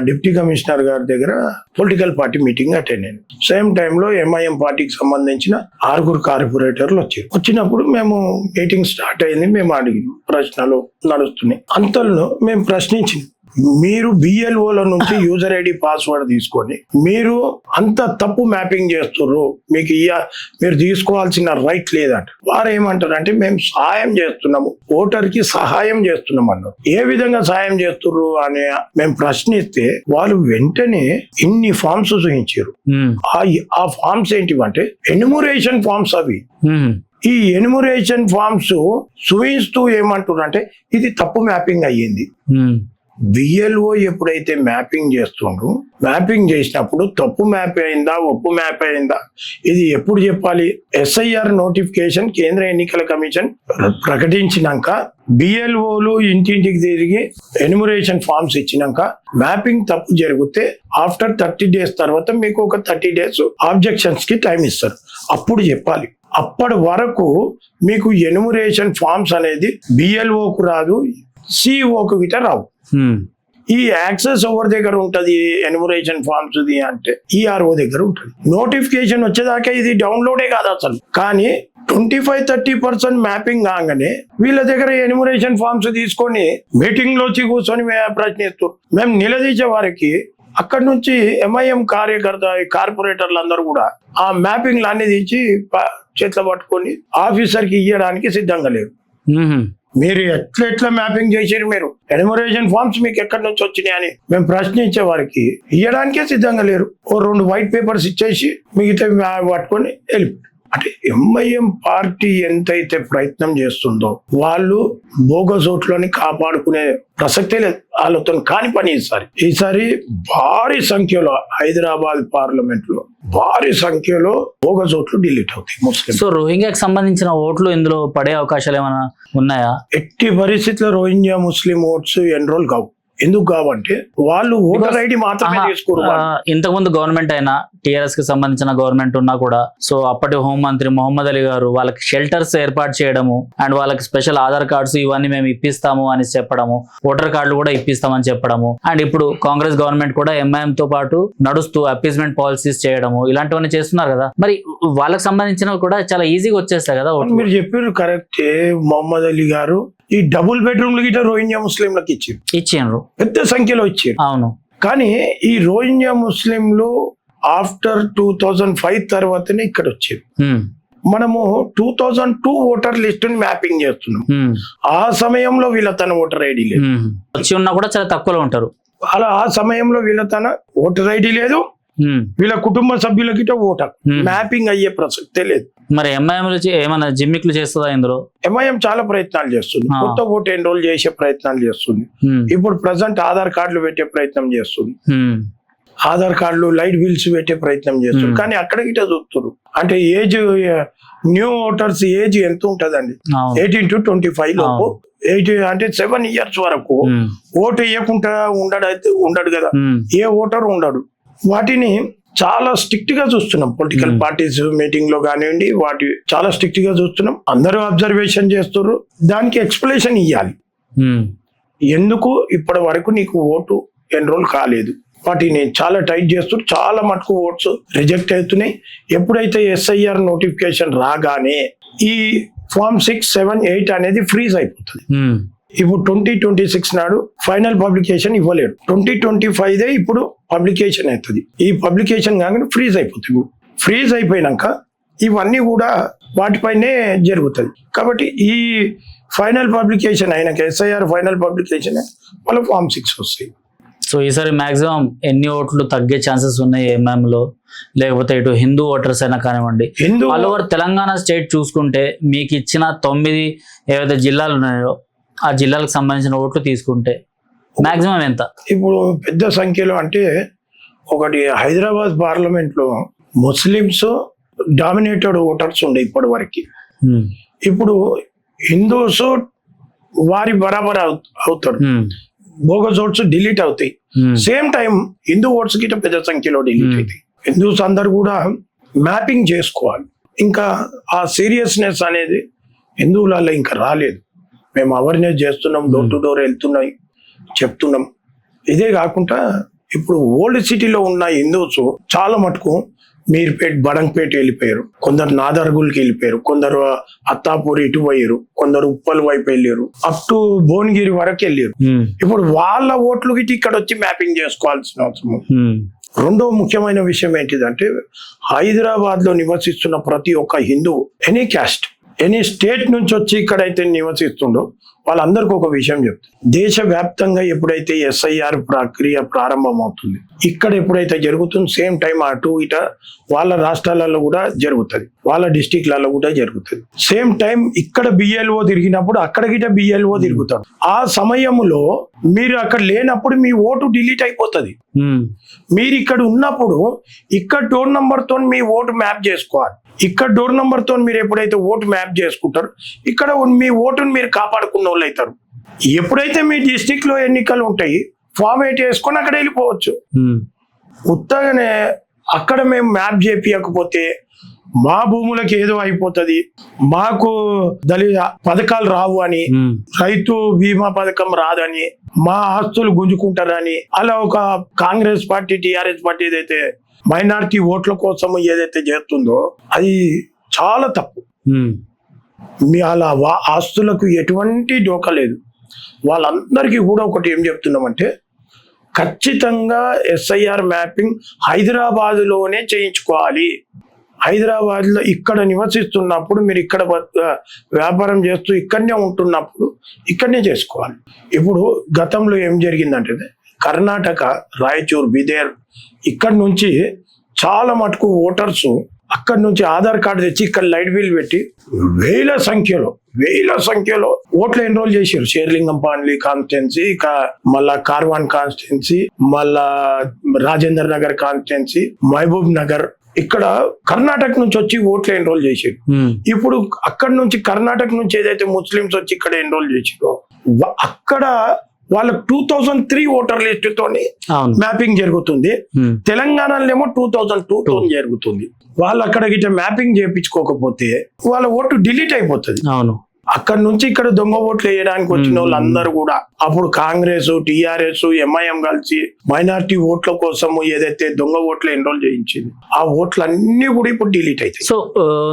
డిప్యూటీ కమిషనర్ గారి దగ్గర పొలిటికల్ పార్టీ మీటింగ్ అటెండ్ అయ్యాను. సేమ్ టైంలో ఎంఐఎం పార్టీకి సంబంధించిన 6 కార్పొరేటర్లు వచ్చారు. వచ్చినప్పుడు మేము మీటింగ్ స్టార్ట్ అయింది. మేము అడిగిన ప్రశ్నలు నడుస్తున్నాయి. అంతలో మేము ప్రశ్నించింది, మీరు బిఎల్ఓల నుంచి యూజర్ ఐడి పాస్వర్డ్ తీసుకొని మీరు అంత తప్పు మ్యాపింగ్ చేస్తుర్రు, మీకు మీరు తీసుకోవాల్సిన రైట్ లేదంట. వారు ఏమంటారు అంటే, మేము సహాయం చేస్తున్నాము, ఓటర్ కి సహాయం చేస్తున్నాం అన్నారు. ఏ విధంగా సహాయం చేస్తుర్రు అని మేము ప్రశ్నిస్తే వాళ్ళు వెంటనే ఇన్ని ఫామ్స్ చూపించారు. ఆ ఫామ్స్ ఏంటివంటే ఎన్యుమరేషన్ ఫామ్స్. అవి ఈ ఎన్యుమరేషన్ ఫామ్స్ చూపిస్తూ ఏమంటున్నారు అంటే, ఇది తప్పు మ్యాపింగ్ అయ్యింది. బిఎల్ఓ ఎప్పుడైతే మ్యాపింగ్ చేస్తుండ్రు, మ్యాపింగ్ చేసినప్పుడు తప్పు మ్యాప్ అయిందా, ఒప్పు మ్యాప్ అయిందా, ఇది ఎప్పుడు చెప్పాలి? ఎస్ఐఆర్ నోటిఫికేషన్ కేంద్ర ఎన్నికల కమిషన్ ప్రకటించినాక బిఎల్ఓలు ఇంటింటికి తిరిగి ఎన్యుమరేషన్ ఫామ్స్ ఇచ్చినాక మ్యాపింగ్ తప్పు జరిగితే ఆఫ్టర్ 30 days తర్వాత మీకు ఒక 30 days ఆబ్జెక్షన్స్ కి టైం ఇస్తారు, అప్పుడు చెప్పాలి. అప్పటి వరకు మీకు ఎన్యుమరేషన్ ఫామ్స్ అనేది బిఎల్ఓకు రాదు, సిఇఓకు గిట రావు. ఈ యాక్సెస్ ఎవరి దగ్గర ఉంటది ఎన్యుమరేషన్ ఫామ్స్ అంటే ఈఆర్ఓ దగ్గర ఉంటది. నోటిఫికేషన్ వచ్చేదాకా ఇది డౌన్లోడే కాదు అసలు. కానీ 25-30% మ్యాపింగ్ కాగానే వీళ్ళ దగ్గర ఎన్యుమరేషన్ ఫామ్స్ తీసుకొని మీటింగ్ లోచి కూర్చొని ప్రశ్నిస్తారు. మేము నిలదీసే వారికి అక్కడి నుంచి ఎంఐఎం కార్పొరేటర్లు అందరూ కూడా ఆ మ్యాపింగ్ అన్ని తీసి చేతిలో పట్టుకొని ఆఫీసర్ కి ఇవ్వడానికి సిద్ధంగా లేరు. మీరు ఎట్లా మ్యాపింగ్ చేసారు, మీరు ఎన్యుమరేషన్ ఫామ్స్ మీకు ఎక్కడి నుంచి వచ్చినాయి అని మేము ప్రశ్నించే వారికి ఇవ్వడానికే సిద్ధంగా లేరు. ఓ 2 వైట్ పేపర్స్ ఇచ్చేసి మిగతా పట్టుకొని వెళ్ళి. అంటే ఎంఐఎం పార్టీ ఎంతైతే ప్రయత్నం చేస్తుందో వాళ్ళు బోగస్ ఓట్లని కాపాడుకునే ప్రసక్తే లేదు. వాళ్ళతో కాని పని ఈసారి భారీ సంఖ్యలో హైదరాబాద్ పార్లమెంట్ లో భారీ సంఖ్యలో బోగస్ ఓట్లు డిలీట్ అవుతాయి ముస్లిం. సో రోహింగ్యాకి సంబంధించిన ఓట్లు ఇందులో పడే అవకాశాలు ఏమైనా ఉన్నాయా? ఎట్టి పరిస్థితుల్లో రోహింగ్యా ముస్లిం ఓట్స్ ఎన్రోల్ కావు. ఎందుకు కావంటే వాళ్ళు ఓటర్ ఐడి మాత్రమే తీసుకోరు. ఇంతకు ముందు గవర్నమెంట్ అయినా టిఆర్ఎస్ కి సంబంధించిన గవర్నమెంట్ ఉన్నా కూడా సో అప్పటి హోంమంత్రి మొహమ్మద్ అలీ గారు వాళ్ళకి షెల్టర్స్ ఏర్పాటు చేయడము అండ్ వాళ్ళకి స్పెషల్ ఆధార్ కార్డ్స్ ఇవన్నీ మేము ఇప్పిస్తాము అని చెప్పడము, ఓటర్ కార్డులు కూడా ఇప్పిస్తామని చెప్పడము, అండ్ ఇప్పుడు కాంగ్రెస్ గవర్నమెంట్ కూడా ఎంఐఎం తో పాటు నడుస్తూ అపీస్మెంట్ పాలసీస్ చేయడము ఇలాంటివన్నీ చేస్తున్నారు కదా. మరి వాళ్ళకి సంబంధించినవి కూడా చాలా ఈజీగా వచ్చేస్తాయి కదా. మీరు చెప్పారు కరెక్టే. మొహమ్మద్ అలీ గారు ఈ డబుల్ బెడ్రూమ్లు గిట్ట రోహింగ్యా ముస్లింలకు ఇచ్చారు, పెద్ద సంఖ్యలో ఇచ్చారు. అవును, కానీ ఈ రోహింగ్యా ముస్లింలు ఆఫ్టర్ 2005 తర్వాతనే ఇక్కడ వచ్చారు. మనము 2002 ఓటర్ లిస్ట్ మ్యాపింగ్ చేస్తున్నాం. ఆ సమయంలో వీళ్ళ తన ఓటర్ ఐడి లేదు, వచ్చి ఉన్నా కూడా చాలా తక్కువలో ఉంటారు. అలా ఆ సమయంలో వీళ్ళ తన ఓటర్ ఐడి లేదు, వీళ్ళ కుటుంబ సభ్యులకి ఓటర్ మ్యాపింగ్ అయ్యే ప్రసక్తే లేదు. మరి ఎంఐఎం ఏమైనా జిమ్మిక్లు చేస్తుందా ఇందులో? ఎంఐఎం చాలా ప్రయత్నాలు చేస్తుంది, కొత్త ఓటు ఎన్రోల్ చేసే ప్రయత్నాలు చేస్తుంది. ఇప్పుడు ప్రజెంట్ ఆధార్ కార్డులు పెట్టే ప్రయత్నం చేస్తుంది, ఆధార్ కార్డులు లైట్ బిల్స్ పెట్టే ప్రయత్నం చేస్తుంది. కానీ అక్కడ గిట్ట చూస్తున్నారు అంటే ఏజ్ న్యూ ఓటర్స్ ఏజ్ ఎంత ఉంటదండి, 18 to 25 లోపు. 8 అంటే 7 years వరకు ఓటు వేయకుండా ఉండడు కదా, ఏ ఓటర్ ఉండడు. వాటిని చాలా స్ట్రిక్ట్ గా చూస్తున్నాం. పొలిటికల్ పార్టీస్ మీటింగ్ లో కానివ్వండి, వాటి చాలా స్ట్రిక్ట్ గా చూస్తున్నాం. అందరూ అబ్జర్వేషన్ చేస్తున్నారు, దానికి ఎక్స్ప్లెనేషన్ ఇవ్వాలి. ఎందుకు ఇప్పటి వరకు నీకు ఓటు ఎన్రోల్ కాలేదు, వాటిని చాలా టైట్ చేస్తున్నారు. చాలా మటుకు ఓట్స్ రిజెక్ట్ అవుతున్నాయి. ఎప్పుడైతే ఎస్ఐఆర్ నోటిఫికేషన్ రాగానే ఈ ఫామ్ 6, 7, 8 అనేది ఫ్రీజ్ అయిపోతుంది. ఇప్పుడు 2026 నాడు ఫైనల్ పబ్లికేషన్ ఇవ్వలేడు, 2025 ఇప్పుడు పబ్లికేషన్ అవుతుంది. ఈ పబ్లికేషన్ కాగానే ఫ్రీజ్ అయిపోతుంది. ఫ్రీజ్ అయిపోయినాక ఇవన్నీ కూడా వాటిపైనే జరుగుతుంది. కాబట్టి ఈ ఫైనల్ పబ్లికేషన్ అయినాక ఎస్ఐఆర్ ఫైనల్ పబ్లికేషన్ మళ్ళీ ఫామ్ 6 వస్తాయి. సో ఈసారి మాక్సిమం ఎన్ని ఓట్లు తగ్గే ఛాన్సెస్ ఉన్నాయి ఎంఐఎం లో, లేకపోతే ఇటు హిందూ ఓటర్స్ అయినా కానివ్వండి, ఆల్ ఓవర్ తెలంగాణ స్టేట్ చూసుకుంటే మీకు ఇచ్చిన 9 ఏవైతే జిల్లాలు ఉన్నాయో ఆ జిల్లాలకు సంబంధించిన ఓట్లు తీసుకుంటే మాక్సిమం ఎంత? ఇప్పుడు పెద్ద సంఖ్యలో అంటే ఒకటి హైదరాబాద్ పార్లమెంట్ లో ముస్లిమ్స్ డామినేటెడ్ ఓటర్స్ ఉండే ఇప్పటి వరకు. ఇప్పుడు హిందూస్ వారి బరాబర్ అవుతారు, బోగస్ ఓట్స్ డిలీట్ అవుతాయి. సేమ్ టైం హిందూ ఓట్స్ గిట్ట పెద్ద సంఖ్యలో డిలీట్ అవుతాయి. హిందూస్ అందరు కూడా మ్యాపింగ్ చేసుకోవాలి. ఇంకా ఆ సీరియస్నెస్ అనేది హిందువులలో ఇంకా రాలేదు. మేము అవేర్నెస్ చేస్తున్నాం, డోర్ టు డోర్ వెళ్తున్నాయి, చెప్తున్నాం. ఇదే కాకుండా ఇప్పుడు ఓల్డ్ సిటీలో ఉన్న హిందూస్ చాలా మటుకు మీర్పేట్, బడంగ్పేట వెళ్ళిపోయారు, కొందరు నాదర్గుల్కి వెళ్ళిపోయారు, కొందరు అత్తాపూర్ ఇటు పోయారు, కొందరు ఉప్పల్ వైపు వెళ్ళారు, అప్ టు భువనగిరి వరకు వెళ్ళారు. ఇప్పుడు వాళ్ళ ఓట్లు గిట్టి ఇక్కడ వచ్చి మ్యాపింగ్ చేసుకోవాల్సిన అవసరం. రెండో ముఖ్యమైన విషయం ఏంటిదంటే హైదరాబాద్ లో నివసిస్తున్న ప్రతి ఒక్క Hindu, any caste, any state నుంచి వచ్చి ఇక్కడైతే నివసిస్తుండో వాళ్ళందరికీ ఒక విషయం చెప్తారు. దేశవ్యాప్తంగా ఎప్పుడైతే ఎస్ఐఆర్ ప్రక్రియ ప్రారంభమవుతుంది, ఇక్కడ ఎప్పుడైతే జరుగుతుంది, సేమ్ టైం అటు ఇట వాళ్ళ రాష్ట్రాలలో కూడా జరుగుతుంది, వాళ్ళ డిస్టిక్లలో కూడా జరుగుతుంది. సేమ్ టైం ఇక్కడ బిఎల్ఓ తిరిగినప్పుడు అక్కడ గిట బిఎల్ఓ తిరుగుతాడు. ఆ సమయంలో మీరు అక్కడ లేనప్పుడు మీ ఓటు డిలీట్ అయిపోతుంది. మీరు ఇక్కడ ఉన్నప్పుడు ఇక్కడ డోర్ నంబర్ తో మీ ఓటు మ్యాప్ చేసుకోవాలి. ఇక్కడ డోర్ నంబర్ తో మీరు ఎప్పుడైతే ఓటు మ్యాప్ చేసుకుంటారో ఇక్కడ మీ ఓటును మీరు కాపాడుకున్న వాళ్ళు అవుతారు. ఎప్పుడైతే మీ డిస్టిక్ లో ఎన్నికలు ఉంటాయి, ఫామ్ 8 వేసుకొని అక్కడ వెళ్ళిపోవచ్చు. ఉత్తగానే అక్కడ మేము మ్యాప్ చేపియకపోతే మా భూములకు ఏదో అయిపోతుంది, మాకు దళిత పథకాలు రావు అని, రైతు బీమా పథకం రాదని, మా ఆస్తులు గుంజుకుంటారని, అలా ఒక కాంగ్రెస్ పార్టీ, టిఆర్ఎస్ పార్టీ ఏదైతే మైనారిటీ ఓట్ల కోసం ఏదైతే చేస్తుందో అది చాలా తప్పు. మీ అలా ఆస్తులకు ఎటువంటి డోకా లేదు. వాళ్ళందరికీ కూడా ఒకటి ఏం చెప్తున్నామంటే ఖచ్చితంగా ఎస్ఐఆర్ మ్యాపింగ్ హైదరాబాద్లోనే చేయించుకోవాలి. హైదరాబాద్లో ఇక్కడ నివసిస్తున్నప్పుడు మీరు ఇక్కడ వ్యాపారం చేస్తూ ఇక్కడనే ఉంటున్నప్పుడు ఇక్కడనే చేసుకోవాలి. ఇప్పుడు గతంలో ఏం జరిగిందంటే కర్ణాటక, రాయచూర్, బిదేర్ ఇక్కడ నుంచి చాలా మటుకు ఓటర్స్ అక్కడ నుంచి ఆధార్ కార్డు తెచ్చి ఇక్కడ లైట్ బిల్ పెట్టి వేల సంఖ్యలో ఓట్లు ఎన్రోల్ చేశారు. షేర్లింగంపల్లి కాన్స్టిట్యున్సీ, మళ్ళా కార్వాన్ కాన్స్టిట్యున్సీ, మళ్ళా రాజేందర్ నగర్ కాన్స్టిట్యున్సీ, మహబూబ్ నగర్, ఇక్కడ కర్ణాటక నుంచి వచ్చి ఓట్లు ఎన్రోల్ చేశారు. ఇప్పుడు అక్కడ నుంచి కర్ణాటక నుంచి ఏదైతే ముస్లిమ్స్ వచ్చి ఇక్కడ ఎన్రోల్ చేశారో అక్కడ వాళ్ళకి 2003 ఓటర్ లిస్ట్ తోని అవును. మ్యాపింగ్ జరుగుతుంది. ఉమ్. తెలంగాణలో ఏమో 2002 తో జరుగుతుంది. వాళ్ళు అక్కడ గిట్ట మ్యాపింగ్ చేయించుకోకపోతే వాళ్ళ ఓటు డిలీట్ అయిపోతుంది. అవును. అక్కడ నుంచి ఇక్కడ దొంగ ఓట్లు వేయడానికి వచ్చిన వాళ్ళందరూ కూడా అప్పుడు కాంగ్రెస్, టిఆర్ఎస్, ఎంఐఎం కలిసి మైనారిటీ ఓట్ల కోసం ఏదైతే దొంగ ఓట్లు ఎన్రోల్ చేయించింది ఆ ఓట్లు అన్ని కూడా ఇప్పుడు డిలీట్ అవుతాయి. సో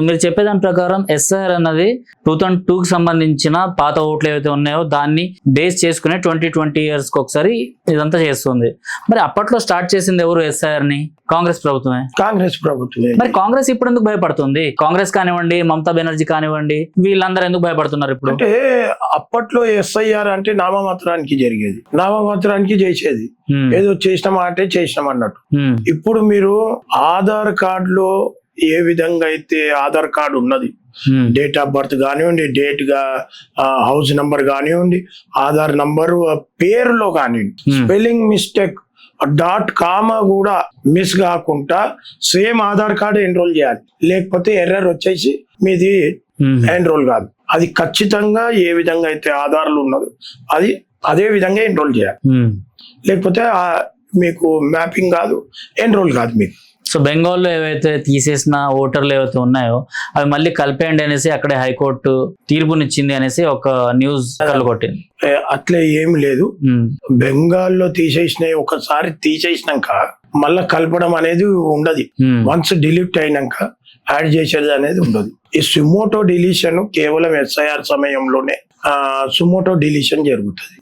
మీరు చెప్పేదాని ప్రకారం ఎస్ఐఆర్ అన్నది 2002 కి సంబంధించిన పాత ఓట్లు ఏవైతే ఉన్నాయో దాన్ని బేస్ చేసుకునే 20 years కి ఒకసారి ఇదంతా చేస్తుంది. మరి అప్పట్లో స్టార్ట్ చేసింది ఎవరు ఎస్ఐఆర్ ని? కాంగ్రెస్ ప్రభుత్వమే. కాంగ్రెస్ ప్రభుత్వమే. మరి కాంగ్రెస్ ఇప్పుడు ఎందుకు భయపడుతుంది? కాంగ్రెస్ కానివ్వండి, మమతా బెనర్జీ కానివ్వండి, వీళ్ళందరూ ఎందుకు భయపడుతున్నారు ఇప్పుడు? అంటే అప్పట్లో ఎస్ఐఆర్ అంటే నామమాత్రానికి జరిగేది, నామమాత్రానికి చేసేది, ఏదో చేసినామా అంటే చేసినాం అన్నట్టు. ఇప్పుడు మీరు ఆధార్ కార్డులో ఏ విధంగా అయితే ఆధార్ కార్డు ఉన్నది, డేట్ ఆఫ్ బర్త్ కానివ్వండి, డేట్ గా హౌస్ నంబర్ కానివ్వండి, ఆధార్ నంబర్ పేరులో కానివ్వండి, స్పెల్లింగ్ మిస్టేక్ .com కూడా మిస్ కాకుండా సేమ్ ఆధార్ కార్డు ఎన్రోల్ చేయాలి. లేకపోతే ఎర్రర్ వచ్చేసి మీది ఎన్రోల్ కాదు. అది ఖచ్చితంగా ఏ విధంగా అయితే ఆధార్లు ఉన్నదో అది అదే విధంగా ఎన్రోల్ చేయాలి. లేకపోతే మీకు మ్యాపింగ్ కాదు, ఎన్రోల్ కాదు మీకు. సో బెంగాల్లో ఏవైతే తీసేసిన ఓటర్లు ఏవైతే ఉన్నాయో అవి మళ్ళీ కలిపేయండి అనేసి అక్కడే హైకోర్టు తీర్పునిచ్చింది అనేసి ఒక న్యూస్ కొట్టింది. అట్లే ఏం లేదు. బెంగాల్లో తీసేసిన ఒకసారి తీసేసినాక మళ్ళా కలపడం అనేది ఉండదు. వన్స్ డిలీట్ అయినాక యాడ్ చేసేది అనేది ఉండదు. ఈ సుమోటో డిలీషన్ కేవలం ఎస్ఐఆర్ సమయంలోనే సుమోటో డిలీషన్ జరుగుతుంది.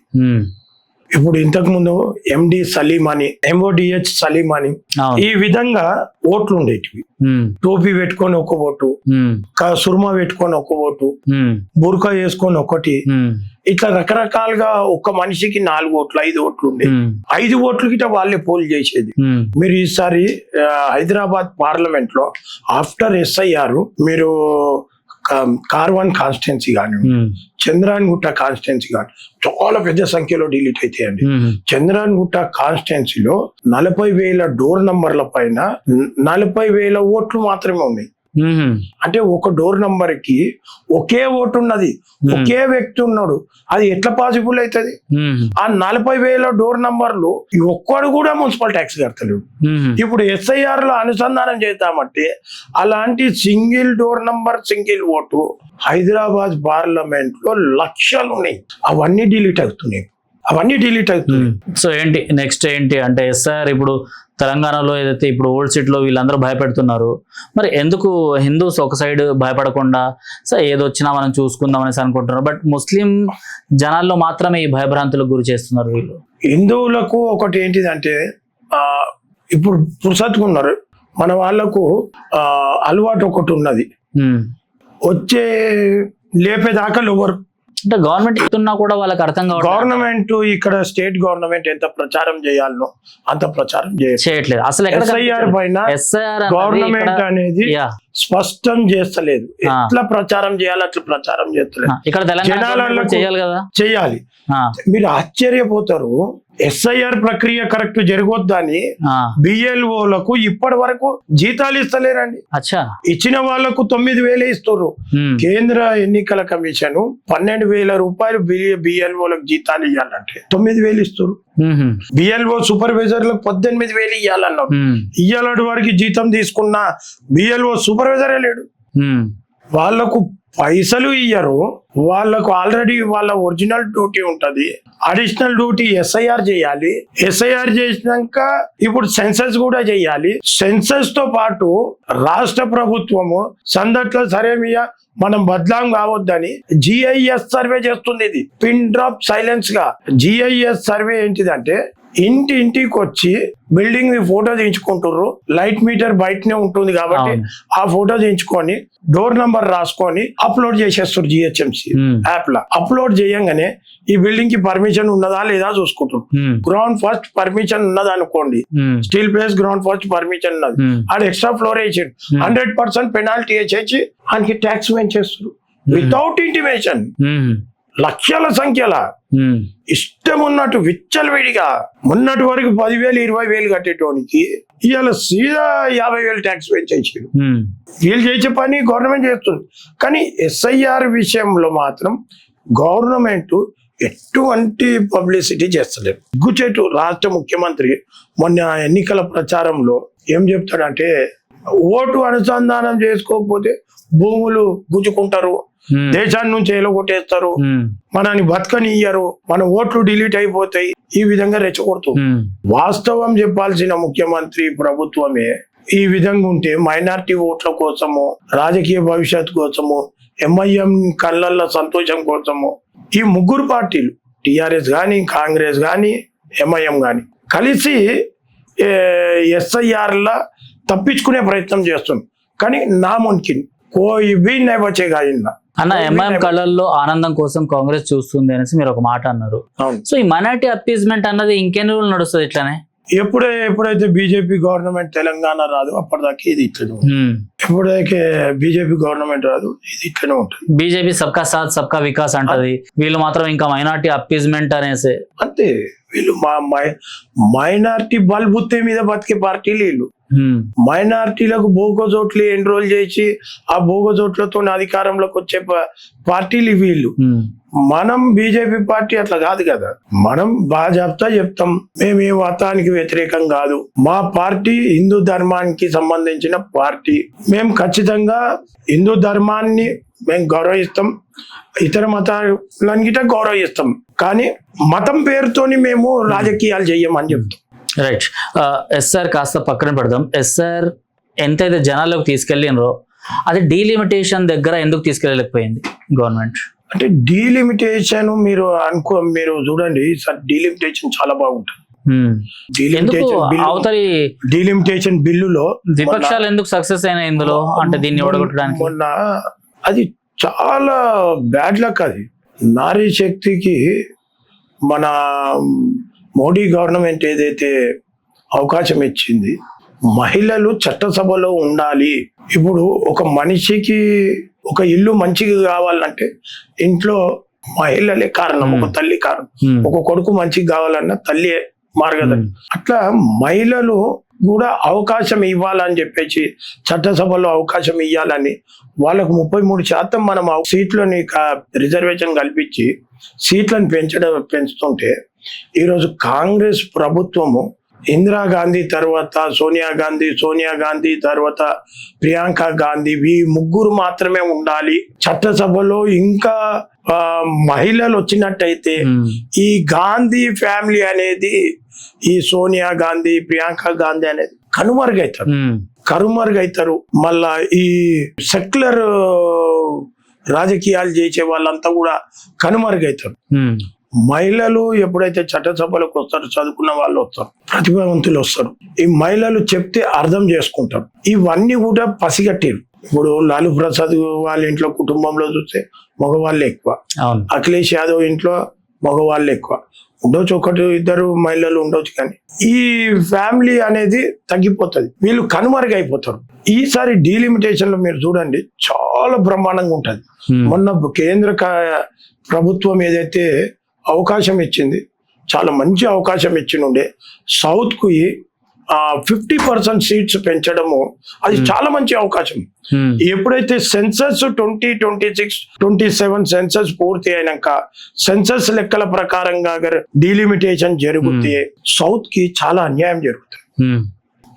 ఇప్పుడు ఇంతకు ముందు ఎండి సలీం అని, MODH సలీం అని ఈ విధంగా ఓట్లు ఉండేటివి. టోపీ పెట్టుకొని ఒక ఓటు, సుర్మా పెట్టుకొని ఒక ఓటు, బుర్కా వేసుకొని ఒకటి, ఇట్లా రకరకాలుగా ఒక మనిషికి 4 ఓట్లు 5 ఓట్లు ఉండే. 5 ఓట్లు గిట్ట వాళ్ళే పోల్ చేసేది. మీరు ఈసారి హైదరాబాద్ పార్లమెంట్ లో ఆఫ్టర్ ఎస్ఐఆర్ మీరు కార్వాన్ కాన్స్టిట్యున్సీ కానీ, చంద్రాన్ గుట్ట కాన్స్టిట్యున్సీ కానీ చాలా పెద్ద సంఖ్యలో డిలీట్ అవుతాయండి. చంద్రాన్ గుట్ట కాన్స్టిట్యున్సీలో 40,000 డోర్ నంబర్ల పైన 40,000 ఓట్లు మాత్రమే ఉన్నాయి. అంటే ఒక డోర్ నంబర్ కి ఒకే ఓటు ఉన్నది, ఒకే వ్యక్తి ఉన్నాడు. అది ఎట్లా పాసిబుల్ అవుతుంది? ఆ 40,000 డోర్ నంబర్లు ఒక్కడు కూడా మున్సిపల్ ట్యాక్స్ కడతలేడు. ఇప్పుడు ఎస్ఐఆర్ లో అనుసంధానం చేద్దామంటే అలాంటి single door number, single vote Hyderabad parliament లో లక్షలు ఉన్నాయి. అవన్నీ డిలీట్ అవుతున్నాయి. సో ఏంటి నెక్స్ట్ ఏంటి అంటే ఎస్ఐఆర్ ఇప్పుడు తెలంగాణలో ఏదైతే ఇప్పుడు ఓల్డ్ సిటీలో వీళ్ళందరూ భయపెడుతున్నారు, మరి ఎందుకు హిందూస్ ఒక సైడ్ భయపడకుండా సో ఏదొచ్చినా మనం చూసుకుందాం అనేసి అనుకుంటున్నారు, బట్ ముస్లిం జనాల్లో మాత్రమే ఈ భయభ్రాంతులకు గురి చేస్తున్నారు వీళ్ళు? హిందువులకు ఒకటి ఏంటిదంటే ఇప్పుడు పురుషత్తుకున్నారు, మన వాళ్ళకు అలవాటు ఒకటి ఉన్నది, వచ్చే లేపేదాకా ఎవరు అంటే గవర్నమెంట్ ఇస్తున్నా కూడా వాళ్ళకి అర్థం కావట్లేదు. గవర్నమెంట్ ఇక్కడ స్టేట్ గవర్నమెంట్ ఎంత ప్రచారం చేయాలనో అంత ప్రచారం చేయట్లేదు. అసలు ఎస్ఐఆర్ పైన గవర్నమెంట్ అనేది స్పష్టం చేస్తలేదు. ఎట్లా ప్రచారం చేయాలి అట్లా ప్రచారం చేస్తలేదు. ఇక్కడ తెలంగాణ చేయాలి కదా, చేయాలి. మీరు ఆశ్చర్యపోతారు, ఎస్ఐఆర్ ప్రక్రియ కరెక్ట్ జరగొద్దని బిఎల్ఓలకు ఇప్పటి వరకు జీతాలు ఇస్తలేరండి. ఇచ్చిన వాళ్లకు 9,000 ఇస్తారు. కేంద్ర ఎన్నికల కమిషన్ 12,000 రూపాయలు బిఎల్ఓలకు జీతాలు ఇవ్వాలంటే 9,000 ఇస్తారు. బిఎల్ఓ సూపర్వైజర్లకు 18,000 ఇవ్వాలన్నారు. ఇయ్యాలటి వారికి జీతం తీసుకున్న బిఎల్ఓ సూపర్వైజరే లేడు. వాళ్లకు పైసలు ఇయ్యరు. వాళ్ళకు ఆల్రెడీ వాళ్ళ ఒరిజినల్ డ్యూటీ ఉంటది, అడిషనల్ డ్యూటీ ఎస్ఐఆర్ చేయాలి. ఎస్ఐఆర్ చేసినాక ఇప్పుడు సెన్సస్ కూడా చేయాలి. సెన్సస్ తో పాటు రాష్ట్ర ప్రభుత్వము సందట్లో సరే మనం బదలాం కావద్దని GIS సర్వే చేస్తుంది. ఇది పిన్ డ్రాప్ సైలెన్స్ గా GIS సర్వే ఏంటిదంటే ఇంటికి వచ్చి బిల్డింగ్ ని ఫోటో తీయించుకుంటారు. లైట్ మీటర్ బయటనే ఉంటుంది కాబట్టి ఆ ఫోటో తీయించుకొని డోర్ నంబర్ రాసుకొని అప్లోడ్ చేసేస్తారు. GHMC యాప్ లా అప్లోడ్ చేయంగానే ఈ బిల్డింగ్ కి పర్మిషన్ ఉన్నదా లేదా చూసుకుంటారు. గ్రౌండ్ ఫస్ట్ పర్మిషన్ ఉన్నది అనుకోండి, steel place ground first permission ఉన్నది, ఆడ ఎక్స్ట్రా ఫ్లోర్ వేసాడు, 100% పెనాల్టీ వేసేసి ఆయనకి ట్యాక్స్ పెంచేస్తారు వితౌట్ ఇంటిమేషన్. లక్షల సంఖ్యల ఇష్టం ఉన్నట్టు విచ్చలవిడిగా మొన్నటి వరకు 10,000 20,000 కట్టేటోనికి ఇవాళ సీదా 50,000 ట్యాక్స్ పెంచేసాడు. వీళ్ళు చేసే పని గవర్నమెంట్ చేస్తుంది. కానీ ఎస్ఐఆర్ విషయంలో మాత్రం గవర్నమెంట్ ఎటువంటి పబ్లిసిటీ చేస్తలేరు. గుచ్చేటు రాష్ట్ర ముఖ్యమంత్రి మొన్న ఎన్నికల ప్రచారంలో ఏం చెప్తాడంటే, ఓటు అనుసంధానం చేసుకోకపోతే భూములు గుంజుకుంటారు, దేశాన్ని నుంచి ఎలగొట్టేస్తారు, మనని బతకనియ్యరు, మన ఓట్లు డిలీట్ అయిపోతాయి, ఈ విధంగా రెచ్చగొడుతుంది. వాస్తవం చెప్పాల్సిన ముఖ్యమంత్రి ప్రభుత్వమే ఈ విధంగా ఉంటే మైనారిటీ ఓట్ల కోసము, రాజకీయ భవిష్యత్తు కోసము, ఎంఐఎం కళ్ళల్లో సంతోషం కోసము ఈ ముగ్గురు పార్టీలు టిఆర్ఎస్ కానీ, కాంగ్రెస్ కానీ, ఎంఐఎం కానీ కలిసి ఎస్ఐఆర్లా తప్పించుకునే ప్రయత్నం చేస్తుంది. కానీ నా మున్కిన్ కోయి भी नहीं बचेगा इनला. అన్న ఎంఐఎం కళల్లో ఆనందం కోసం కాంగ్రెస్ చూస్తుంది అనేసి మీరు ఒక మాట అన్నారు. సో ఈ మైనారిటీ అప్పీజ్మెంట్ అన్నది ఇంకెన్ని రోజులు నడుస్తుంది ఇట్లానే? ఎప్పుడైతే బీజేపీ గవర్నమెంట్ తెలంగాణ రాదు అప్పటిదాకా ఇది ఇట్లనే ఉంటుంది. ఎప్పుడైతే బీజేపీ గవర్నమెంట్ రాదు ఇది ఇట్లనే ఉంటుంది. బీజేపీ సబ్కా సాత్ సబ్కా వికాస్ అంటది, వీళ్ళు మాత్రం ఇంకా మైనారిటీ అప్పీజ్మెంట్ అనేసి. అంతే, వీళ్ళు మైనారిటీ బల్బుత్తే మీద బతికే పార్టీలు వీళ్ళు. మైనారిటీలకు బోగోజోట్లు ఎన్రోల్ చేసి ఆ బోగోజోట్లతో అధికారంలోకి వచ్చే పార్టీలు వీళ్ళు. మనం బీజేపీ పార్టీ అట్లా కాదు కదా. మనం బాజాబ్తా చెప్తాం, మేము ఏ మతానికి వ్యతిరేకం కాదు, మా పార్టీ హిందూ ధర్మానికి సంబంధించిన పార్టీ, మేము ఖచ్చితంగా హిందూ ధర్మాన్ని మేము గౌరవిస్తాం, ఇతర మతాలని గిట్ట గౌరవిస్తాం, కానీ మతం పేరుతోని మేము రాజకీయాలు చెయ్యమని చెప్తాం. రైట్. ఎస్ఆర్ కాస్త పక్కన పెడదాం. ఎస్ఆర్ ఎంతైతే జనాల్లోకి తీసుకెళ్ళినరో అది డీలిమిటేషన్ దగ్గర ఎందుకు తీసుకెళ్ళలేకపోయింది గవర్నమెంట్? అంటే డీలిమిటేషన్ మీరు చూడండి సార్, డీలిమిటేషన్ చాలా బాగుంటుంది. డీలిమిటేషన్ బిల్లులో విపక్షాలు ఎందుకు సక్సెస్ అయినా ఇందులో, అంటే దీన్ని ఓడగొట్టడానికి? మొన్న అది చాలా బ్యాడ్ లక్. అది నారీ శక్తికి మన మోడీ గవర్నమెంట్ ఏదైతే అవకాశం ఇచ్చింది, మహిళలు చట్టసభలో ఉండాలి. ఇప్పుడు ఒక మనిషికి ఒక ఇల్లు మంచిగా కావాలంటే ఇంట్లో మహిళలే కారణం, ఒక తల్లి కారణం. ఒక కొడుకు మంచిగా కావాలన్నా తల్లి మార్గదర్శి. అట్లా మహిళలు కూడా అవకాశం ఇవ్వాలని చెప్పేసి చట్టసభలో అవకాశం ఇవ్వాలని వాళ్ళకు 33% మనం సీట్లని రిజర్వేషన్ కల్పించి సీట్లను పెంచుతుంటే, ఈరోజు కాంగ్రెస్ ప్రభుత్వము ఇందిరాగాంధీ తర్వాత సోనియా గాంధీ తర్వాత ప్రియాంక గాంధీ, ఈ ముగ్గురు మాత్రమే ఉండాలి చట్టసభలో. ఇంకా మహిళలు వచ్చినట్టయితే ఈ గాంధీ ఫ్యామిలీ అనేది, ఈ సోనియా గాంధీ, ప్రియాంక గాంధీ అనేది కనుమరుగైతారు. మళ్ళా ఈ సెక్యులర్ రాజకీయాలు చేసే వాళ్ళంతా కూడా కనుమరుగైతారు. మహిళలు ఎప్పుడైతే చట్టసభలకు వస్తారో, చదువుకున్న వాళ్ళు వస్తారు, ప్రతిభావంతులు వస్తారు, ఈ మహిళలు చెప్తే అర్థం చేసుకుంటారు. ఇవన్నీ కూడా పసిగట్టారు. ఇప్పుడు లాలూ ప్రసాద్ వాళ్ళ ఇంట్లో కుటుంబంలో చూస్తే మగవాళ్ళే ఎక్కువ, అఖిలేష్ యాదవ్ ఇంట్లో మగవాళ్ళే ఎక్కువ. ఉండొచ్చు, ఒకటి ఇద్దరు మహిళలు ఉండొచ్చు, కానీ ఈ ఫ్యామిలీ అనేది తగ్గిపోతుంది, వీళ్ళు కనుమరుగైపోతారు. ఈసారి డీలిమిటేషన్ లో మీరు చూడండి చాలా బ్రహ్మాండంగా ఉంటుంది. మొన్న కేంద్ర ప్రభుత్వం ఏదైతే అవకాశం ఇచ్చింది, చాలా మంచి అవకాశం ఇచ్చినుండే. సౌత్ కు 50% సీట్స్ పెంచడము అది చాలా మంచి అవకాశం. ఎప్పుడైతే సెన్సస్ 2026-27 సెన్సస్ పూర్తి అయినాక సెన్సస్ లెక్కల ప్రకారంగా డీలిమిటేషన్ జరిగితే సౌత్ కి చాలా అన్యాయం జరుగుతుంది.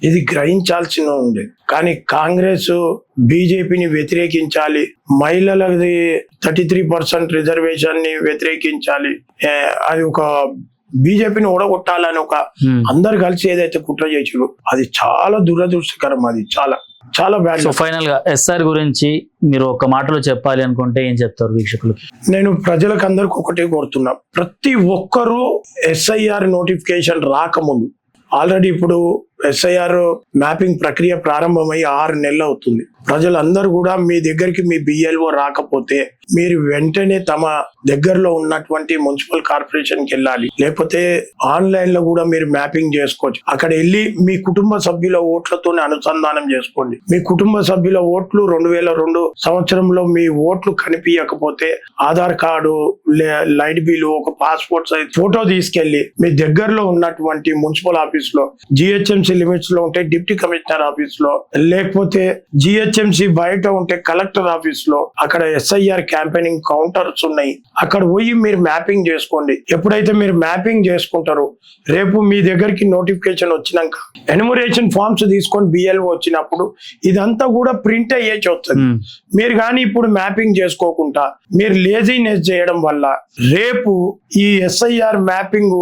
ఇది గ్రహించాల్సిన ఉండే. కానీ కాంగ్రెస్ బీజేపీని వ్యతిరేకించాలి, మహిళలది 33% రిజర్వేషన్ ని వ్యతిరేకించాలి, అది ఒక బీజేపీని ఓడగొట్టాలని ఒక అందరు కలిసి ఏదైతే కుట్ర చేసారో అది చాలా దురదృష్టకరం. అది చాలా చాలా బ్యాడ్. సో ఫైనల్ గా ఎస్ఆర్ గురించి మీరు ఒక మాటలో చెప్పాలి అనుకుంటే ఏం చెప్తారు వీక్షకులకి? నేను ప్రజలకు అందరికి ఒకటే కోరుతున్నా, ప్రతి ఒక్కరూ ఎస్ఐఆర్ నోటిఫికేషన్ రాకముందు, ఆల్రెడీ ఇప్పుడు ఎస్ఐఆర్ మ్యాపింగ్ ప్రక్రియ ప్రారంభమై 6 నెలలు అవుతుంది. ప్రజలందరూ కూడా మీ దగ్గరికి మీ బిఎల్ఓ రాకపోతే మీరు వెంటనే తమ దగ్గరలో ఉన్నటువంటి మున్సిపల్ కార్పొరేషన్ కి వెళ్ళాలి, లేకపోతే ఆన్లైన్ లో కూడా మీరు మ్యాపింగ్ చేసుకోవచ్చు. అక్కడ వెళ్ళి మీ కుటుంబ సభ్యుల ఓట్లతోనే అనుసంధానం చేసుకోండి. మీ కుటుంబ సభ్యుల ఓట్లు 2002 సంవత్సరంలో మీ ఓట్లు కనిపించకపోతే ఆధార్ కార్డు, లైట్ బిల్లు, ఒక పాస్పోర్ట్ సైజ్ ఫోటో తీసుకెళ్లి మీ దగ్గరలో ఉన్నటువంటి మున్సిపల్ ఆఫీస్ లో, GHMC జిహెచ్ఎంసీ లిమిట్స్ లో ఉంటే డిప్యూటీ కమిషనర్ ఆఫీస్ లో, లేకపోతే జిహెచ్ఎంసీ బయట ఉంటే కలెక్టర్ ఆఫీస్ లో, అక్కడ ఎస్ఐఆర్ క్యాంపెయినింగ్ కౌంటర్స్ ఉన్నాయి. అక్కడ పోయి మీరు మ్యాపింగ్ చేసుకోండి. ఎప్పుడైతే మీరు మ్యాపింగ్ చేసుకుంటారో రేపు మీ దగ్గరికి నోటిఫికేషన్ వచ్చినాక ఎన్యుమరేషన్ ఫార్మ్స్ తీసుకొని బిఎల్ఓ వచ్చినప్పుడు ఇదంతా కూడా ప్రింట్ అయ్యేసి వస్తుంది. మీరు కానీ ఇప్పుడు మ్యాపింగ్ చేసుకోకుండా మీరు లేజీనెస్ చేయడం వల్ల రేపు ఈ ఎస్ఐఆర్ మ్యాపింగ్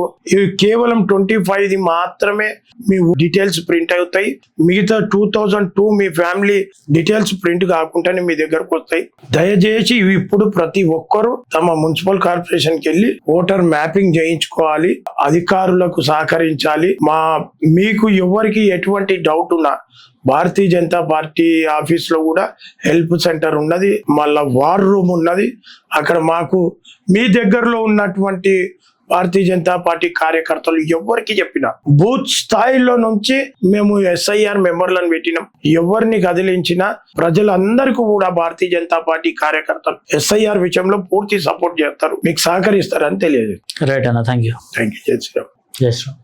కేవలం 25 మాత్రమే మీ డీటెయిల్స్ ప్రింట్ అవుతాయి. మిగతా 2002 మీ ఫ్యామిలీ డీటెయిల్స్ ప్రింట్ కాకుండానే మీ దగ్గరకు వస్తాయి. దయచేసి ఇప్పుడు ప్రతి ఒక్కరూ తమ మున్సిపల్ కార్పొరేషన్ కి వెళ్ళి ఓటర్ మ్యాపింగ్ చేయించుకోవాలి. అధికారులకు సహకరించాలి. మీకు ఎవరికి ఎటువంటి డౌట్ ఉన్నా భారతీయ జనతా పార్టీ ఆఫీస్ లో కూడా హెల్ప్ సెంటర్ ఉన్నది, మళ్ళా వార్ రూమ్ ఉన్నది. అక్కడ మాకు మీ దగ్గరలో ఉన్నటువంటి భారతీయ జనతా పార్టీ కార్యకర్తలు ఎవరికి చెప్పినా బూత్ స్థాయిలో నుంచి మేము ఎస్ఐఆర్ మెంబర్లను పెట్టినాం. ఎవరిని కదిలించినా ప్రజలందరికీ కూడా భారతీయ జనతా పార్టీ కార్యకర్తలు ఎస్ఐఆర్ విషయంలో పూర్తి సపోర్ట్ చేస్తారు, మీకు సహకరిస్తారని తెలియదు. రైట్ అన్న, థ్యాంక్ యూ. Thank you. జై శ్రీరామ్. జై శ్రీరామ్.